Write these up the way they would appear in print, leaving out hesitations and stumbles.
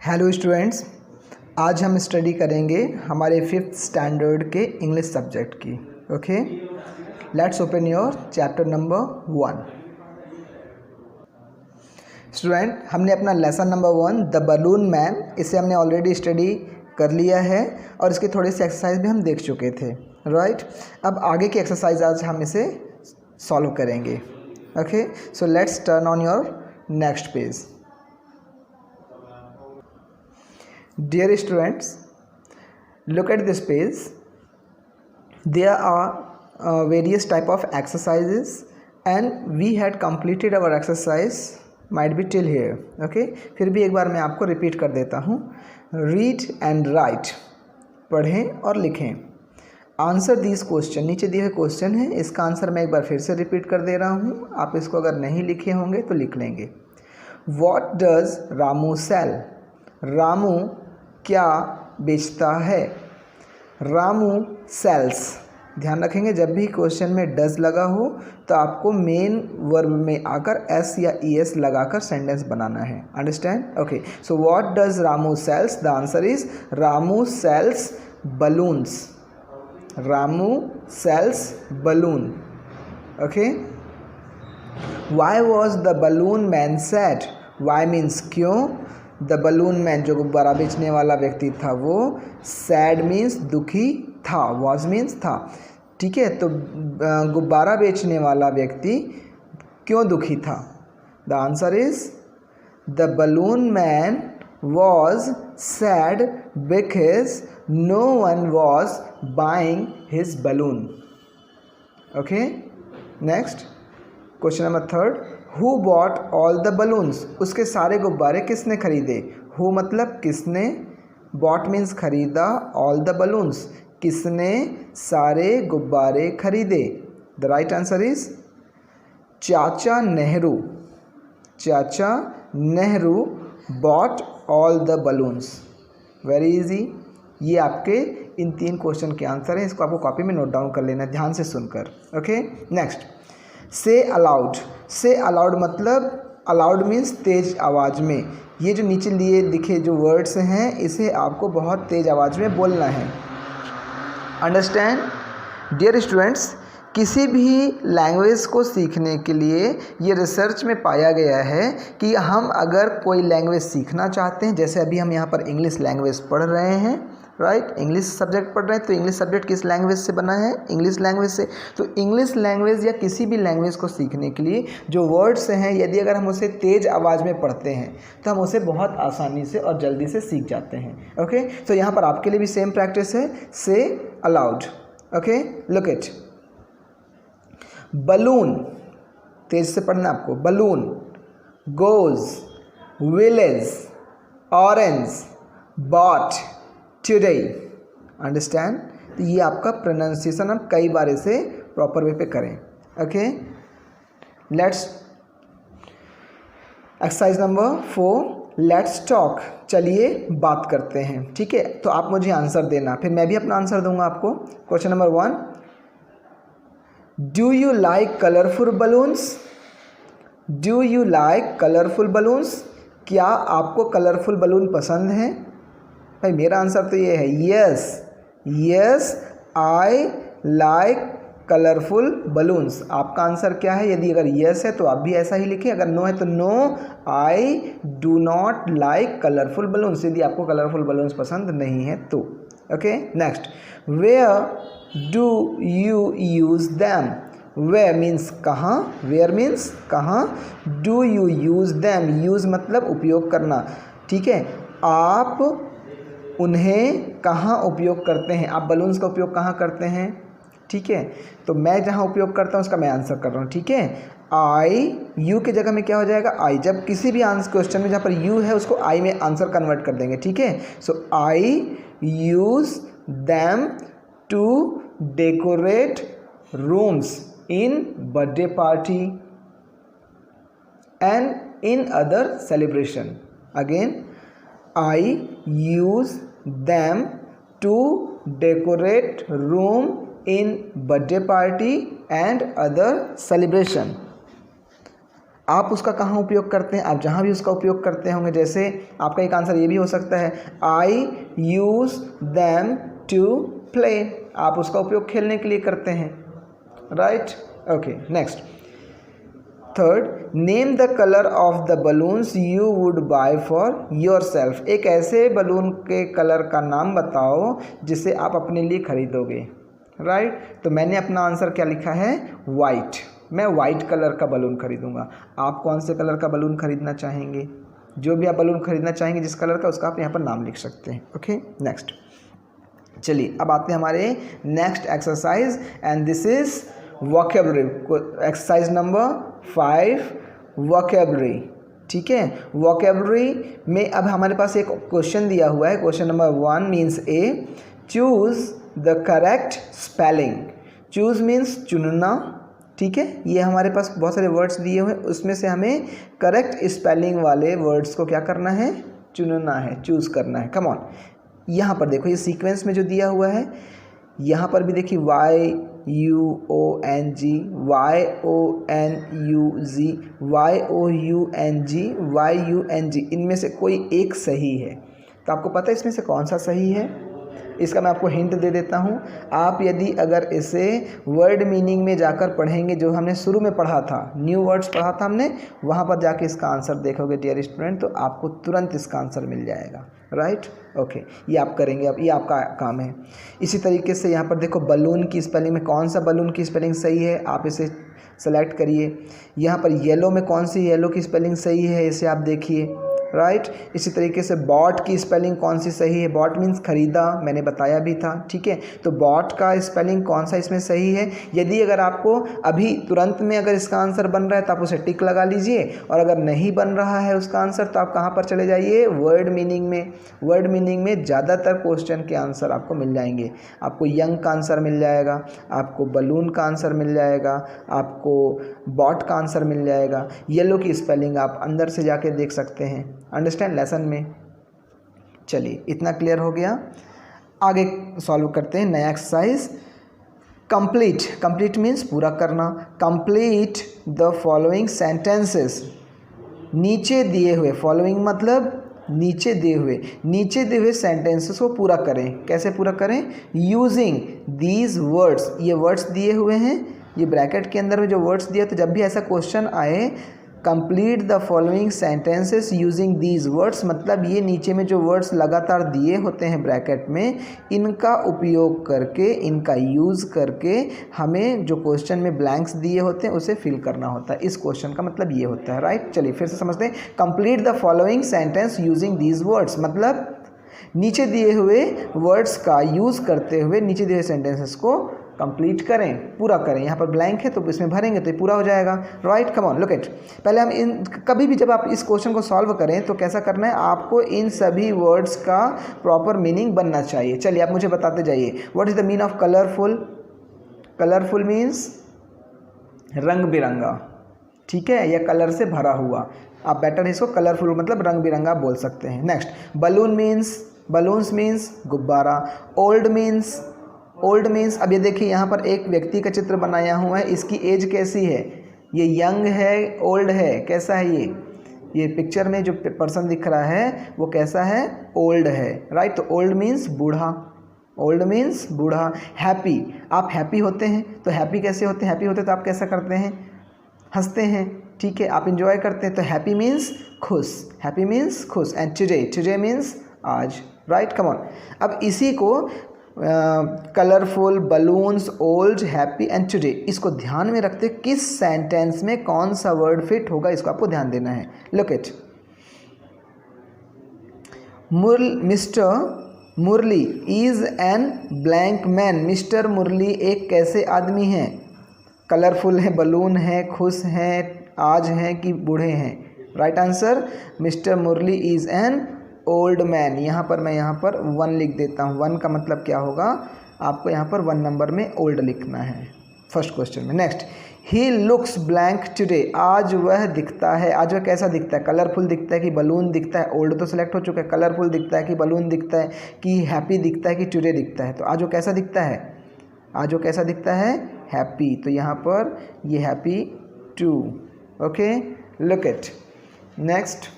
Hello students, आज हम study करेंगे हमारे 5th स्टैंडर्ड के इंग्लिश सब्जेक्ट की। Okay, let's open your chapter number 1। Student, हमने अपना lesson number 1 the balloon man, इसे हमने ऑलरेडी स्टडी कर लिया है और इसकी थोड़ी सी एक्सरसाइज भी हम देख चुके थे। राइट, अब आगे की एक्सरसाइज आज हम इसे सॉल्व करेंगे। Okay, so let's turn on your next page. Dear students, look at this page. There are various type of exercises and we had completed our exercise might be till here. Okay, फिर भी एक बार मैं आपको repeat कर देता हूँ। Read and write, पढ़ें और लिखें। आंसर दिस क्वेश्चन, नीचे दिए हुए क्वेश्चन है, इसका आंसर मैं एक बार फिर से रिपीट कर दे रहा हूँ। आप इसको अगर नहीं लिखे होंगे तो लिख लेंगे। What does Ramu sell? Ramu क्या बेचता है? रामू सेल्स। ध्यान रखेंगे, जब भी क्वेश्चन में डज लगा हो तो आपको मेन वर्ब में आकर एस या ईएस लगाकर सेंटेंस बनाना है। Understand? Okay, so what does Ramu sells? The answer is Ramu sells balloons. Ramu sells balloon. Okay, why was the balloon man sad? Why means क्यों। द बलून मैन, जो गुब्बारा बेचने वाला व्यक्ति था, वो सैड मीन्स दुखी था, वॉज मीन्स था। ठीक है, तो गुब्बारा बेचने वाला व्यक्ति क्यों दुखी था? The answer is the balloon man was sad because no one was buying his balloon. Okay, next question number 3। Who bought all the balloons? उसके सारे गुब्बारे किसने खरीदे? हु मतलब किसने, बॉट मीन्स खरीदा, ऑल द बलून्स किसने सारे गुब्बारे खरीदे? द राइट आंसर इज चाचा नेहरू। चाचा Nehru bot all the balloons. Very easy. ये आपके इन 3 क्वेश्चन के आंसर हैं। इसको आपको कॉपी में नोट डाउन कर लेना है ध्यान से सुनकर। ओके, नेक्स्ट से अलाउड। से अलाउड मतलब अलाउड मीन्स तेज आवाज़ में। ये जो नीचे लिए दिखे जो वर्ड्स हैं, इसे आपको बहुत तेज आवाज़ में बोलना है। अंडरस्टैंड? डियर स्टूडेंट्स, किसी भी लैंग्वेज को सीखने के लिए ये रिसर्च में पाया गया है कि हम अगर कोई लैंग्वेज सीखना चाहते हैं, जैसे अभी हम यहाँ पर इंग्लिश लैंग्वेज पढ़ रहे हैं, राइट, इंग्लिश सब्जेक्ट पढ़ रहे हैं, तो इंग्लिश सब्जेक्ट किस लैंग्वेज से बना है? इंग्लिश लैंग्वेज से। तो इंग्लिश लैंग्वेज या किसी भी लैंग्वेज को सीखने के लिए जो वर्ड्स हैं, यदि अगर हम उसे तेज़ आवाज़ में पढ़ते हैं तो हम उसे बहुत आसानी से और जल्दी से सीख जाते हैं। ओके, तो यहाँ पर आपके लिए भी सेम प्रैक्टिस है, से allowed. Okay, look it. Balloon, तेज से पढ़ना आपको। Balloon, goes, village, orange, bought, today. Understand? तो ये आपका प्रोनाउंसिएशन आप कई बार इसे प्रॉपर वे पे करें। Okay, let's exercise number 4 let's talk. चलिए बात करते हैं। ठीक है, तो आप मुझे आंसर देना, फिर मैं भी अपना आंसर दूंगा आपको। Question number 1, do you like colourful balloons? Do you like colourful balloons? क्या आपको कलरफुल बलून पसंद हैं? भाई मेरा आंसर तो ये है, yes. Yes I like colourful balloons. आपका आंसर क्या है? यदि अगर यस है तो आप भी ऐसा ही लिखें, अगर नो है तो no I do not like colourful balloons, यदि आपको कलरफुल बलून्स पसंद नहीं है तो। Okay, next, where do you use them? Where means कहाँ, वेयर मीन्स कहाँ, do you use them, use मतलब उपयोग करना। ठीक है, आप उन्हें कहाँ उपयोग करते हैं? आप बलून्स का उपयोग कहाँ करते हैं? ठीक है, तो मैं जहाँ उपयोग करता हूँ उसका मैं आंसर कर रहा हूँ। ठीक है, आई, यू की जगह में क्या हो जाएगा? आई। जब किसी भी आंसर क्वेश्चन में जहाँ पर यू है उसको आई में आंसर कन्वर्ट कर देंगे। ठीक है, so I use them to decorate rooms in birthday party and in other celebration. Again, I use them to decorate room in birthday party and other celebration. आप उसका कहाँ उपयोग करते हैं, आप जहाँ भी उसका उपयोग करते होंगे, जैसे आपका एक आंसर ये भी हो सकता है, आई यूज़ दैम टू प्ले, आप उसका उपयोग खेलने के लिए करते हैं, right. Okay, next third, name the colour of the balloons you would buy for your self. एक ऐसे बलून के कलर का नाम बताओ जिसे आप अपने लिए खरीदोगे, राइट। तो मैंने अपना आंसर क्या लिखा है, वाइट। मैं वाइट कलर का बलून खरीदूंगा। आप कौन से कलर का बलून खरीदना चाहेंगे, जो भी आप बलून खरीदना चाहेंगे जिस कलर का, उसका आप यहाँ पर नाम लिख सकते हैं। ओके, नेक्स्ट चलिए अब आते हैं हमारे next exercise and this is vocabulary, exercise number 5 vocabulary. ठीक है, वोकैबुलरी में अब हमारे पास एक क्वेश्चन दिया हुआ है। Question number 1 means A, choose the correct spelling. Choose means चुनना, ठीक है। ये हमारे पास बहुत सारे वर्ड्स दिए हुए हैं, उसमें से हमें करेक्ट स्पेलिंग वाले वर्ड्स को क्या करना है, चुनना है, चूज़ करना है। कम ऑन, यहाँ पर देखो ये सीक्वेंस में जो दिया हुआ है, यहाँ पर भी देखिए YUONG, YONUZ, YOUNG, इनमें से कोई एक सही है। तो आपको पता है इसमें से कौन सा सही है? इसका मैं आपको हिंट दे देता हूँ। आप यदि अगर इसे वर्ड मीनिंग में जाकर पढ़ेंगे, जो हमने शुरू में पढ़ा था, न्यू वर्ड्स पढ़ा था हमने, वहाँ पर जाके इसका आंसर देखोगे डियर स्टूडेंट, तो आपको तुरंत इसका आंसर मिल जाएगा, राइट। ओके, ये आप करेंगे, अब ये आपका काम है। इसी तरीके से यहाँ पर देखो बलून की स्पेलिंग में कौन सा बलून की स्पेलिंग सही है, आप इसे सेलेक्ट करिए। यहाँ पर येलो में कौन सी येलो की स्पेलिंग सही है, इसे आप देखिए, राइट। इसी तरीके से बॉट की स्पेलिंग कौन सी सही है, बॉट मीन्स खरीदा, मैंने बताया भी था, ठीक है। तो बॉट का स्पेलिंग कौन सा इसमें सही है। यदि अगर आपको अभी तुरंत में अगर इसका आंसर बन रहा है तो आप उसे टिक लगा लीजिए, और अगर नहीं बन रहा है उसका आंसर तो आप कहाँ पर चले जाइए, वर्ड मीनिंग में। वर्ड मीनिंग में ज़्यादातर क्वेश्चन के आंसर आपको मिल जाएंगे। आपको यंग का आंसर मिल जाएगा, आपको बलून का आंसर मिल जाएगा, आपको बॉट का आंसर मिल जाएगा। येलो की स्पेलिंग आप अंदर से जाके देख सकते हैं, अंडरस्टैंड, लेसन में। चलिए इतना क्लियर हो गया, आगे सॉल्व करते हैं नया एक्सरसाइज। कंप्लीट, कंप्लीट मीन्स पूरा करना। Complete the following sentences. नीचे दिए हुए, फॉलोइंग मतलब नीचे दिए हुए सेंटेंसेस को पूरा करें। कैसे पूरा करें, यूजिंग दीज वर्ड्स। ये वर्ड्स दिए हुए हैं, ये ब्रैकेट के अंदर में जो वर्ड्स दिए, तो जब भी ऐसा क्वेश्चन आए, complete the following sentences using these words, मतलब ये नीचे में जो वर्ड्स लगातार दिए होते हैं ब्रैकेट में, इनका उपयोग करके, इनका यूज़ करके हमें जो क्वेश्चन में ब्लैंक्स दिए होते हैं उसे फिल करना होता है। इस क्वेश्चन का मतलब ये होता है, राइट। चलिए फिर से समझते हैं। Complete the following sentence using these words, मतलब नीचे दिए हुए वर्ड्स का यूज़ करते हुए नीचे दिए हुए सेंटेंसेस को कंप्लीट करें, पूरा करें। यहाँ पर ब्लैंक है तो इसमें भरेंगे तो ये पूरा हो जाएगा, right. Come on, look at. पहले हम इन कभी भी जब आप इस क्वेश्चन को सॉल्व करें तो कैसा करना है, आपको इन सभी वर्ड्स का प्रॉपर मीनिंग बनना चाहिए। चलिए आप मुझे बताते जाइए, what is the mean of colourful. Colourful means रंग बिरंगा, ठीक है, या कलर से भरा हुआ। आप बेटर इसको कलरफुल मतलब रंग बिरंगा बोल सकते हैं। Next, balloon means, balloons means गुब्बारा। ओल्ड मीन्स, अब ये देखिए यहाँ पर एक व्यक्ति का चित्र बनाया हुआ है, इसकी एज कैसी है, ये यंग है, ओल्ड है, कैसा है ये पिक्चर में जो पर्सन दिख रहा है वो कैसा है, ओल्ड है, राइट। तो ओल्ड मीन्स बूढ़ा, ओल्ड मीन्स बूढ़ा। हैप्पी, आप हैप्पी होते हैं तो हैप्पी कैसे होते हैं, हैप्पी होते तो आप कैसा करते हैं, हंसते हैं, ठीक है, आप इंजॉय करते हैं, तो हैप्पी मीन्स खुश, हैप्पी मीन्स खुश। एंड टुडे मीन्स आज, राइट। कम ऑन, अब इसी को colourful, balloons, old, happy and today, इसको ध्यान में रखते किस सेंटेंस में कौन सा वर्ड फिट होगा, इसको आपको ध्यान देना है। Look it, mister Murali is an blank man. Mister Murali एक कैसे आदमी हैं, कलरफुल है, बलून है, खुश हैं, आज हैं कि बूढ़े हैं, right answer. Mister Murali is an old man. यहाँ पर मैं यहाँ पर 1 लिख देता हूँ। 1 का मतलब क्या होगा, आपको यहाँ पर 1 नंबर में ओल्ड लिखना है फर्स्ट क्वेश्चन में। Next, he looks blank today. आज वह दिखता है, आज वह कैसा दिखता है, कलरफुल दिखता है कि बलून दिखता है। ओल्ड तो सिलेक्ट हो चुका है, कलरफुल दिखता है कि बलून दिखता है कि हैप्पी दिखता है कि टुडे दिखता है। तो आज वो कैसा दिखता है, आज वो कैसा दिखता है, हैप्पी। तो यहाँ पर ये happy to, okay. Look it. Next,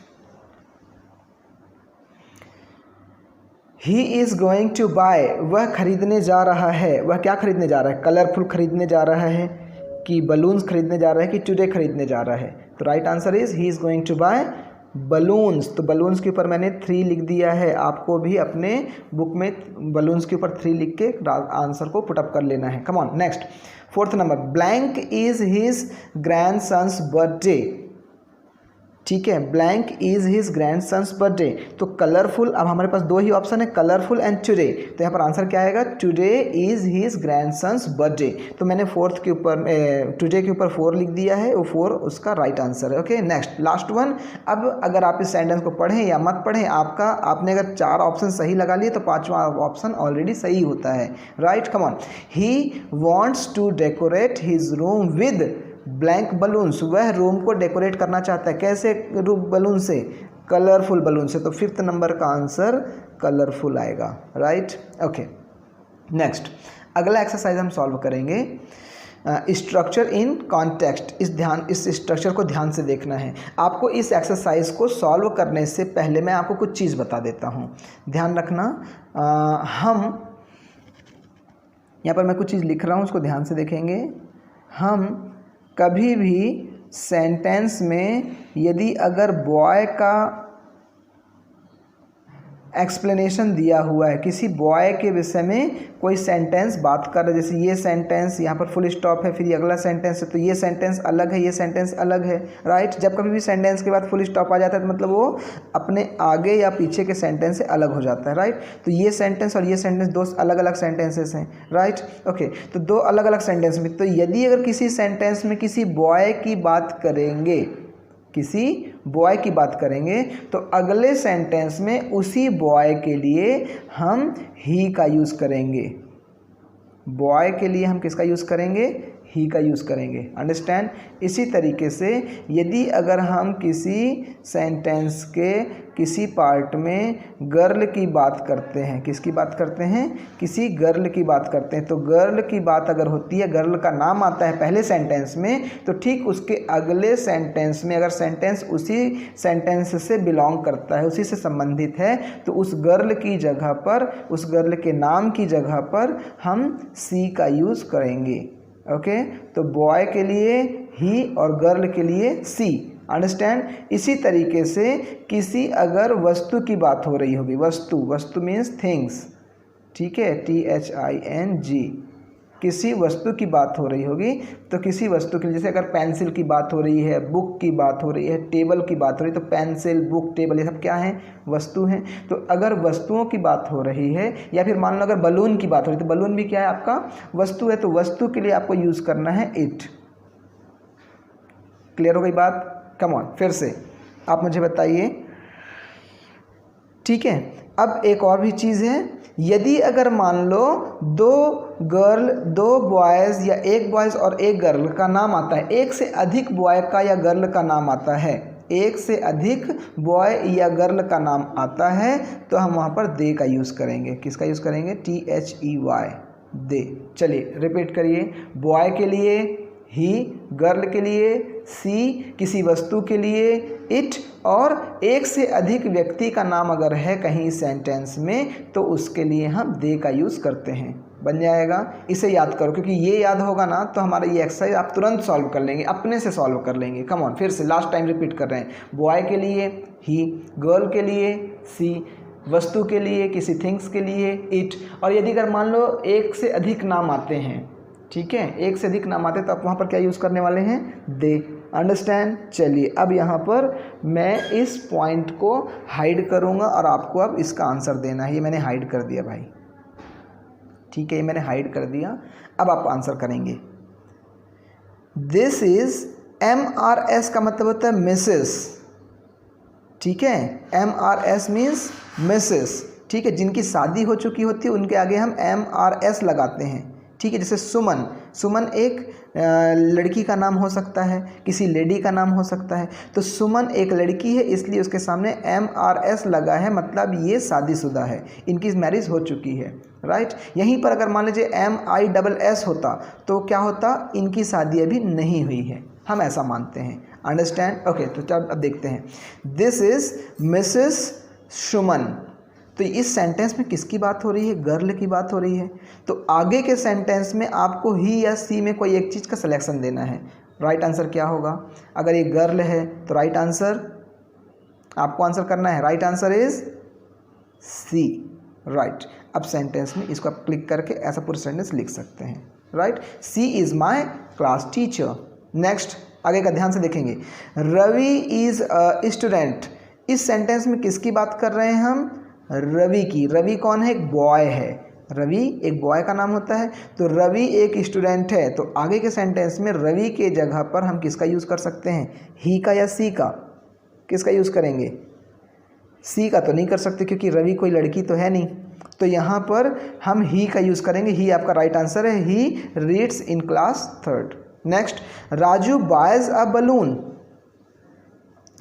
he is going to buy, वह खरीदने जा रहा है। वह क्या खरीदने जा रहा है? कलरफुल खरीदने जा रहा है कि बलून्स खरीदने जा रहा है कि टुडे खरीदने जा रहा है? तो right answer is he is going to buy balloons. तो बलून्स के ऊपर मैंने 3 लिख दिया है। आपको भी अपने बुक में बलून्स के ऊपर 3 लिख के आंसर को पुटअप कर लेना है। Come on. Next, 4th number, blank is his grandson's birthday. ठीक है, blank is his grandson's birthday. तो कलरफुल, अब हमारे पास 2 ही ऑप्शन है, कलरफुल एंड टुडे। तो यहाँ पर आंसर क्या आएगा? Today is his grandson's birthday. तो मैंने 4th के ऊपर टुडे के ऊपर 4 लिख दिया है, वो 4 उसका राइट आंसर है। Okay, next, last one. अब अगर आप इस सेंटेंस को पढ़ें या मत पढ़ें, आपने अगर 4 ऑप्शन सही लगा लिए तो 5वां ऑप्शन ऑलरेडी सही होता है। Right, come on. He wants to decorate his room with blank balloons. वह रूम को डेकोरेट करना चाहता है। कैसे बलून से? कलरफुल बलून से। तो 5th नंबर का आंसर कलरफुल आएगा। Right, okay. नेक्स्ट, अगला एक्सरसाइज हम सॉल्व करेंगे, स्ट्रक्चर इन कॉन्टेक्स्ट। इस स्ट्रक्चर को ध्यान से देखना है। आपको इस एक्सरसाइज को सॉल्व करने से पहले मैं आपको कुछ चीज़ बता देता हूँ, ध्यान रखना। हम यहाँ पर मैं कुछ चीज़ लिख रहा हूँ, उसको ध्यान से देखेंगे। हम कभी भी सेंटेंस में यदि अगर बॉय का एक्सप्लेनेशन दिया हुआ है, किसी बॉय के विषय में कोई सेंटेंस बात कर रहे, जैसे ये सेंटेंस यहाँ पर फुल स्टॉप है, फिर ये अगला सेंटेंस है, तो ये सेंटेंस अलग है, ये सेंटेंस अलग है। राइट, जब कभी भी सेंटेंस के बाद फुल स्टॉप आ जाता है तो मतलब वो अपने आगे या पीछे के सेंटेंस से अलग हो जाता है। राइट, तो ये सेंटेंस और ये सेंटेंस 2 अलग अलग सेंटेंसेस हैं। Right, okay. तो 2 अलग अलग सेंटेंस में, तो यदि अगर किसी सेंटेंस में किसी बॉय की बात करेंगे, किसी बॉय की बात करेंगे, तो अगले सेंटेंस में उसी बॉय के लिए हम ही का यूज़ करेंगे। बॉय के लिए हम किसका यूज़ करेंगे? ही का यूज़ करेंगे। अंडरस्टैंड? इसी तरीके से यदि अगर हम किसी सेंटेंस के किसी पार्ट में गर्ल की बात करते हैं, किसकी बात करते हैं? किसी गर्ल की बात करते हैं, तो गर्ल की बात अगर होती है, गर्ल का नाम आता है पहले सेंटेंस में, तो ठीक उसके अगले सेंटेंस में अगर सेंटेंस उसी सेंटेंस से बिलोंग करता है, उसी से संबंधित है, तो उस गर्ल की जगह पर, उस गर्ल के नाम की जगह पर हम सी का यूज़ करेंगे। ओके, तो बॉय के लिए ही और गर्ल के लिए सी। अंडरस्टैंड? इसी तरीके से किसी अगर वस्तु की बात हो रही होगी, वस्तु मीन्स थिंग्स, ठीक है, THING, किसी वस्तु की बात हो रही होगी, तो किसी वस्तु के लिए, जैसे अगर पेंसिल की बात हो रही है, बुक की बात हो रही है, टेबल की बात हो रही है, तो पेंसिल, बुक, टेबल, ये सब क्या हैं? वस्तु हैं। तो अगर वस्तुओं की बात हो रही है, या फिर मान लो अगर बलून की बात हो रही है, तो बलून भी क्या है? आपका वस्तु है। तो वस्तु के लिए आपको यूज़ करना है इट। क्लियर हो गई बात? कम ऑन, फिर से आप मुझे बताइए। ठीक है, अब एक और भी चीज़ है, यदि अगर मान लो 2 बॉयज़ या 1 बॉयज़ और 1 गर्ल का नाम आता है, एक से अधिक बॉय का या गर्ल का नाम आता है, एक से अधिक बॉय या गर्ल का नाम आता है, तो हम वहाँ पर दे का यूज़ करेंगे। किसका यूज़ करेंगे? THEY, दे। चलिए रिपीट करिए। बॉय के लिए ही, गर्ल के लिए सी, किसी वस्तु के लिए इट, और एक से अधिक व्यक्ति का नाम अगर है कहीं सेंटेंस में, तो उसके लिए हम दे का यूज़ करते हैं। बन जाएगा? इसे याद करो, क्योंकि ये याद होगा ना तो हमारा ये एक्सरसाइज आप तुरंत सॉल्व कर लेंगे, अपने से सॉल्व कर लेंगे। कम ऑन, फिर से लास्ट टाइम रिपीट कर रहे हैं। बॉय के लिए ही, गर्ल के लिए सी, वस्तु के लिए, किसी थिंग्स के लिए इट, और यदि अगर मान लो एक से अधिक नाम आते हैं, ठीक है, एक से अधिक नाम आते हैं, तो आप वहाँ पर क्या यूज़ करने वाले हैं? दे। अंडरस्टैंड? चलिए, अब यहाँ पर मैं इस पॉइंट को हाइड करूँगा और आपको अब इसका आंसर देना है। ये मैंने हाइड कर दिया भाई, ठीक है, ये मैंने हाइड कर दिया। अब आप आंसर करेंगे। दिस इज MRS का मतलब होता है मिसेस, ठीक है, MRS मीन्स मिसेस, ठीक है। जिनकी शादी हो चुकी होती है उनके आगे हम MRS लगाते हैं, ठीक है। जैसे सुमन, सुमन एक लड़की का नाम हो सकता है, किसी लेडी का नाम हो सकता है, तो सुमन एक लड़की है इसलिए उसके सामने MRS लगा है, मतलब ये शादीशुदा है, इनकी मैरिज हो चुकी है। राइट, यहीं पर अगर मान लीजिए MISS होता तो क्या होता? इनकी शादी अभी नहीं हुई है, हम ऐसा मानते हैं। अंडरस्टैंड? ओके, तो चलो अब देखते हैं। दिस इज मिसेस सुमन। तो इस सेंटेंस में किसकी बात हो रही है? गर्ल की बात हो रही है। तो आगे के सेंटेंस में आपको ही या सी में कोई एक चीज़ का सिलेक्शन देना है। राइट आंसर क्या होगा? अगर ये गर्ल है तो राइट आंसर आपको आंसर करना है। Right answer is C, right. अब सेंटेंस में इसको आप क्लिक करके ऐसा पूरा सेंटेंस लिख सकते हैं। Right, C is my class teacher. Next, आगे का ध्यान से देखेंगे। Ravi is a student. इस सेंटेंस में किसकी बात कर रहे हैं हम? रवि की। रवि कौन है? एक बॉय है। रवि एक बॉय का नाम होता है। तो रवि एक स्टूडेंट है, तो आगे के सेंटेंस में रवि के जगह पर हम किसका यूज़ कर सकते हैं? ही का या सी का? किसका यूज़ करेंगे? सी का तो नहीं कर सकते क्योंकि रवि कोई लड़की तो है नहीं, तो यहाँ पर हम ही का यूज़ करेंगे। ही आपका राइट आंसर है। He reads in class 3rd। Next, Raju boys a balloon.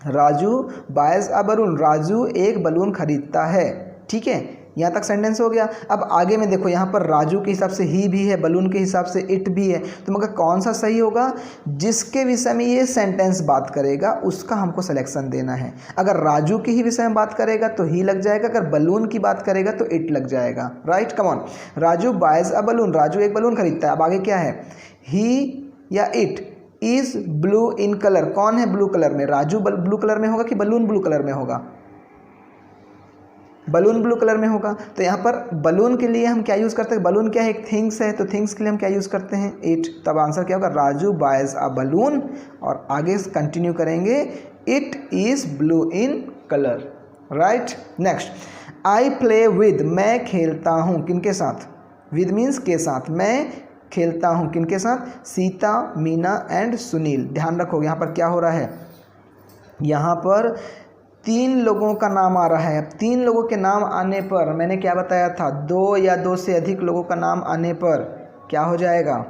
Raju boys a balloon. Raju एक बलून खरीदता है। ठीक है, यहाँ तक सेंटेंस हो गया। अब आगे में देखो, यहाँ पर राजू के हिसाब से ही भी है, बलून के हिसाब से इट भी है। तो मगर कौन सा सही होगा? जिसके विषय में ये सेंटेंस बात करेगा उसका हमको सिलेक्शन देना है। अगर राजू के ही विषय में बात करेगा तो ही लग जाएगा, अगर बलून की बात करेगा तो इट लग जाएगा। Right, come on. Raju boys a balloon. Raju एक बलून खरीदता है। अब आगे क्या है? ही या it is blue in colour. कौन है ब्लू कलर में? राजू ब्लू कलर में होगा कि बलून ब्लू कलर में होगा? बलून ब्लू कलर में होगा। तो यहाँ पर बलून के लिए हम क्या यूज़ करते हैं? बलून क्या है? एक थिंग्स है, तो थिंग्स के लिए हम क्या यूज़ करते हैं? इट। तब आंसर क्या होगा? Raju boys a balloon. और आगे कंटिन्यू करेंगे, it is blue in colour. Right, next, I play with. मैं खेलता हूँ। किनके साथ? विद मीन्स के साथ। मैं खेलता हूँ किनके साथ? सीता, मीना एंड सुनील। ध्यान रखो यहाँ पर क्या हो रहा है? यहाँ पर 3 लोगों का नाम आ रहा है। अब 3 लोगों के नाम आने पर मैंने क्या बताया था? 2 या 2 से अधिक लोगों का नाम आने पर क्या हो जाएगा?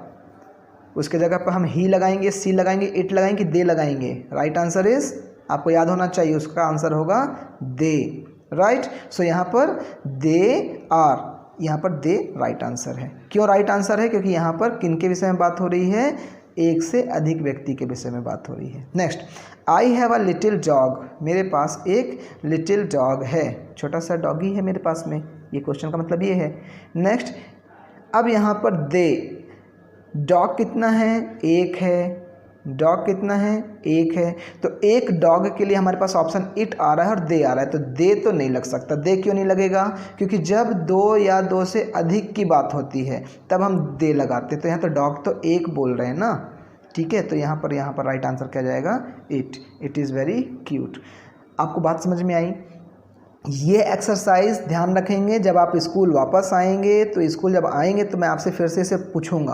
उसके जगह पर हम ही लगाएंगे, सी लगाएंगे, इट लगाएंगे, दे लगाएंगे। राइट आंसर इज, आपको याद होना चाहिए, उसका आंसर होगा दे। राइट, सो यहाँ पर दे आर, यहाँ पर दे राइट आंसर है। क्यों राइट आंसर है? क्योंकि यहाँ पर किन के विषय में बात हो रही है? एक से अधिक व्यक्ति के विषय में बात हो रही है। Next, I have a little dog. मेरे पास एक लिटिल डॉग है, छोटा सा डॉगी है मेरे पास में। ये क्वेश्चन का मतलब ये है। नेक्स्ट, अब यहाँ पर दे, डॉग कितना है? एक है। डॉग कितना है? एक है। तो एक डॉग के लिए हमारे पास ऑप्शन इट आ रहा है और दे आ रहा है, तो दे तो नहीं लग सकता। दे क्यों नहीं लगेगा? क्योंकि जब 2 या 2 से अधिक की बात होती है तब हम दे लगाते। तो यहाँ तो डॉग तो एक बोल रहे हैं ना। ठीक है, तो यहाँ पर राइट आंसर क्या जाएगा? It. It is very cute. आपको बात समझ में आई? ये एक्सरसाइज ध्यान रखेंगे जब आप स्कूल वापस आएंगे। तो स्कूल जब आएंगे तो मैं आपसे फिर से इसे पूछूंगा,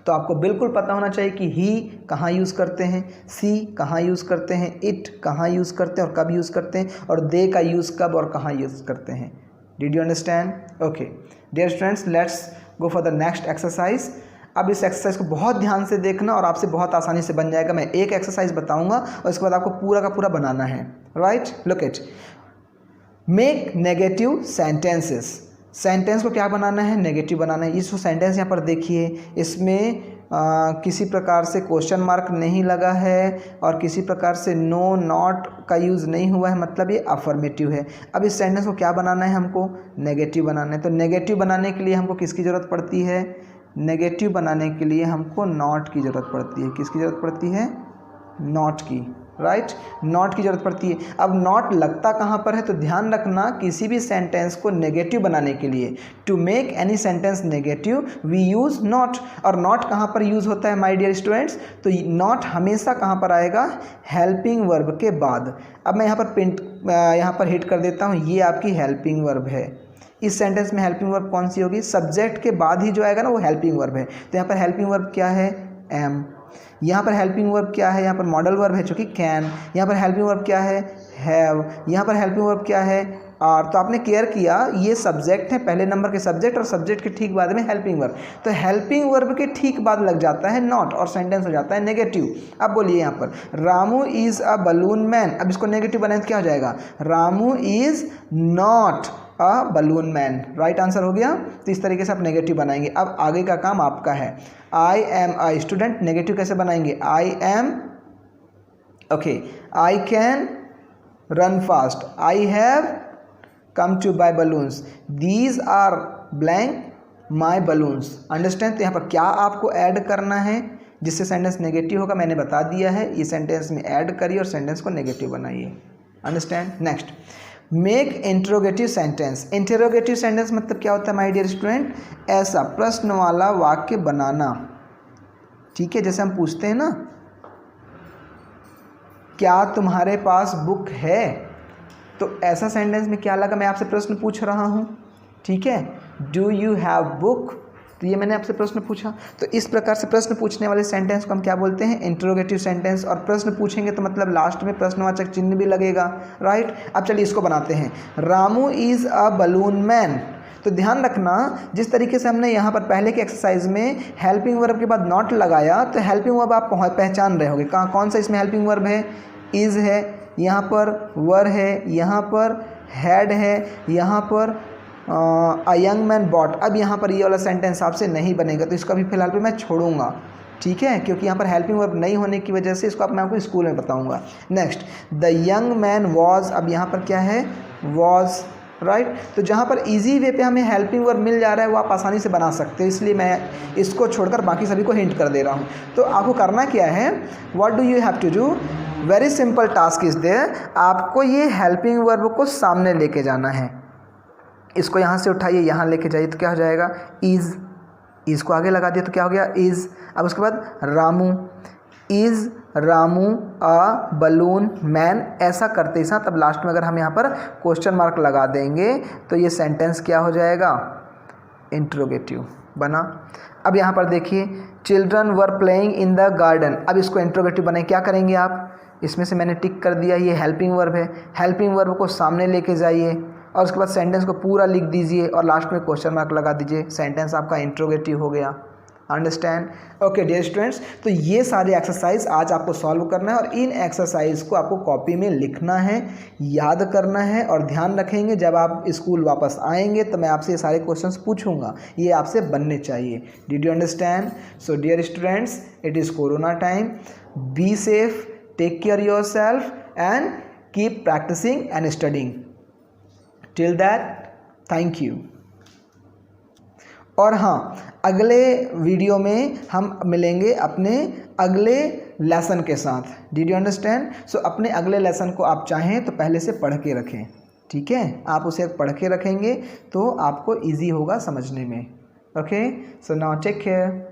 तो आपको बिल्कुल पता होना चाहिए कि ही कहाँ यूज़ करते हैं, सी कहाँ यूज़ करते हैं, इट कहाँ यूज़ करते हैं और कब यूज़ करते हैं, और दे का यूज़ कब और कहाँ यूज़ करते हैं। Did you understand? Okay dear students, let's go for the next exercise. अब इस एक्सरसाइज को बहुत ध्यान से देखना और आपसे बहुत आसानी से बन जाएगा। मैं एक एक्सरसाइज बताऊंगा और इसके बाद आपको पूरा का पूरा बनाना है। Right, look it. Make negative sentences. Sentence को क्या बनाना है? नेगेटिव बनाना है। इस सेंटेंस यहाँ पर देखिए, इसमें किसी प्रकार से क्वेश्चन मार्क नहीं लगा है और किसी प्रकार से नो नॉट का यूज़ नहीं हुआ है, मतलब ये अफर्मेटिव है। अब इस सेंटेंस को क्या बनाना है? हमको नेगेटिव बनाना है। तो नेगेटिव बनाने के लिए हमको किसकी ज़रूरत पड़ती है? नेगेटिव बनाने के लिए हमको नॉट की ज़रूरत पड़ती है। किसकी ज़रूरत पड़ती है? नॉट की। राइट, नॉट की ज़रूरत पड़ती है। अब नॉट लगता कहाँ पर है? तो ध्यान रखना, किसी भी सेंटेंस को नेगेटिव बनाने के लिए, to make any sentence negative we use not. और नॉट कहाँ पर यूज़ होता है माय डियर स्टूडेंट्स? तो नॉट हमेशा कहाँ पर आएगा? हेल्पिंग वर्ब के बाद। अब मैं यहाँ पर हिट कर देता हूँ, ये आपकी हेल्पिंग वर्ब है। इस सेंटेंस में हेल्पिंग वर्ब कौन सी होगी? सब्जेक्ट के बाद ही जो आएगा ना वो हेल्पिंग वर्ब है। तो यहाँ पर हेल्पिंग वर्ब क्या है? एम। यहाँ पर हेल्पिंग वर्ब क्या है? यहाँ पर मॉडल वर्ब है जो कि कैन। यहाँ पर हेल्पिंग वर्ब क्या है? हैव। यहाँ पर हेल्पिंग वर्ब क्या है? आर। तो आपने केयर किया, ये सब्जेक्ट है, पहले नंबर के सब्जेक्ट, और सब्जेक्ट के ठीक बाद में हेल्पिंग वर्ब। तो हेल्पिंग वर्ब के ठीक बाद लग जाता है नॉट और सेंटेंस हो जाता है नेगेटिव। अब बोलिए यहाँ पर, Ramu is a balloon man. अब इसको नेगेटिव बनाए तो क्या हो जाएगा? Ramu is not a balloon man. Right answer हो गया। तो इस तरीके से आप नेगेटिव बनाएंगे। अब आगे का काम आपका है। I am a student, negative कैसे बनाएंगे? I am Okay, I can run fast. I have come to buy balloons. These are blank my balloons. Understand? तो यहाँ पर क्या आपको ऐड करना है जिससे सेंटेंस नेगेटिव होगा, मैंने बता दिया है। ये सेंटेंस में ऐड करिए और सेंटेंस को नेगेटिव बनाइए। Understand? Next, make interrogative sentence. Interrogative sentence मतलब क्या होता है माय डियर स्टूडेंट? ऐसा प्रश्न वाला वाक्य बनाना। ठीक है, जैसे हम पूछते हैं ना, क्या तुम्हारे पास बुक है? तो ऐसा सेंटेंस में क्या लगा, मैं आपसे प्रश्न पूछ रहा हूँ। ठीक है, डू यू हैव बुक? तो ये मैंने आपसे प्रश्न पूछा। तो इस प्रकार से प्रश्न पूछने वाले सेंटेंस को हम क्या बोलते हैं? Interrogative sentence. और प्रश्न पूछेंगे तो मतलब लास्ट में प्रश्नवाचक चिन्ह भी लगेगा, राइट। अब चलिए इसको बनाते हैं। Ramu is a balloon man. तो ध्यान रखना, जिस तरीके से हमने यहाँ पर पहले के एक्सरसाइज में हेल्पिंग वर्ब के बाद नॉट लगाया, तो हेल्पिंग वर्ब आप पहचान रहे होंगे। कौन सा इसमें हेल्पिंग वर्ब है? इज़ है, यहाँ पर वर है, यहाँ पर हैड है, यहाँ पर अ यंग मैन बॉट। अब यहाँ पर ये वाला सेंटेंस आपसे नहीं बनेगा, तो इसको अभी फिलहाल पे मैं छोड़ूंगा। ठीक है, क्योंकि यहाँ पर हेल्पिंग वर्ब नहीं होने की वजह से इसको मैं आपको स्कूल में बताऊंगा। Next, the young man was. अब यहाँ पर क्या है? Was, right. तो जहाँ पर इजी वे पे हमें हेल्पिंग वर्ब मिल जा रहा है वो आप आसानी से बना सकते हो, इसलिए मैं इसको छोड़कर बाकी सभी को हिंट कर दे रहा हूँ। तो आपको करना क्या है? What do you have to do? Very simple task is there. आपको ये हेल्पिंग वर्ब को सामने लेके जाना है। इसको यहाँ से उठाइए, यहाँ लेके जाइए, तो क्या हो जाएगा? इज़। इज़ को आगे लगा दिया तो क्या हो गया? इज़। अब उसके बाद Ramu, is Ramu a balloon man. ऐसा करते ही साथ अब लास्ट में अगर हम यहाँ पर क्वेश्चन मार्क लगा देंगे तो ये सेंटेंस क्या हो जाएगा? इंट्रोगेटिव बना। अब यहाँ पर देखिए, children were playing in the garden. अब इसको इंट्रोगेटिव बनाए, क्या करेंगे आप? इसमें से मैंने टिक कर दिया, ये हेल्पिंग वर्ब है। हेल्पिंग वर्ब को सामने लेके जाइए और उसके बाद सेंटेंस को पूरा लिख दीजिए और लास्ट में क्वेश्चन मार्क लगा दीजिए। सेंटेंस आपका इंट्रोगेटिव हो गया। अंडरस्टैंड? ओके डियर स्टूडेंट्स, तो ये सारे एक्सरसाइज आज आपको सॉल्व करना है और इन एक्सरसाइज को आपको कॉपी में लिखना है, याद करना है। और ध्यान रखेंगे जब आप स्कूल वापस आएंगे तो मैं आपसे ये सारे क्वेश्चंस पूछूंगा, ये आपसे बनने चाहिए। Did you understand? So dear students, it is corona time. Be safe, take care yourself and keep practicing and studying. Till that, thank you. और हाँ, अगले वीडियो में हम मिलेंगे अपने अगले लेसन के साथ। Did you understand? सो अपने अगले लेसन को आप चाहें तो पहले से पढ़ के रखें। ठीक है, आप उसे पढ़ के रखेंगे तो आपको इजी होगा समझने में। Okay, so now take care.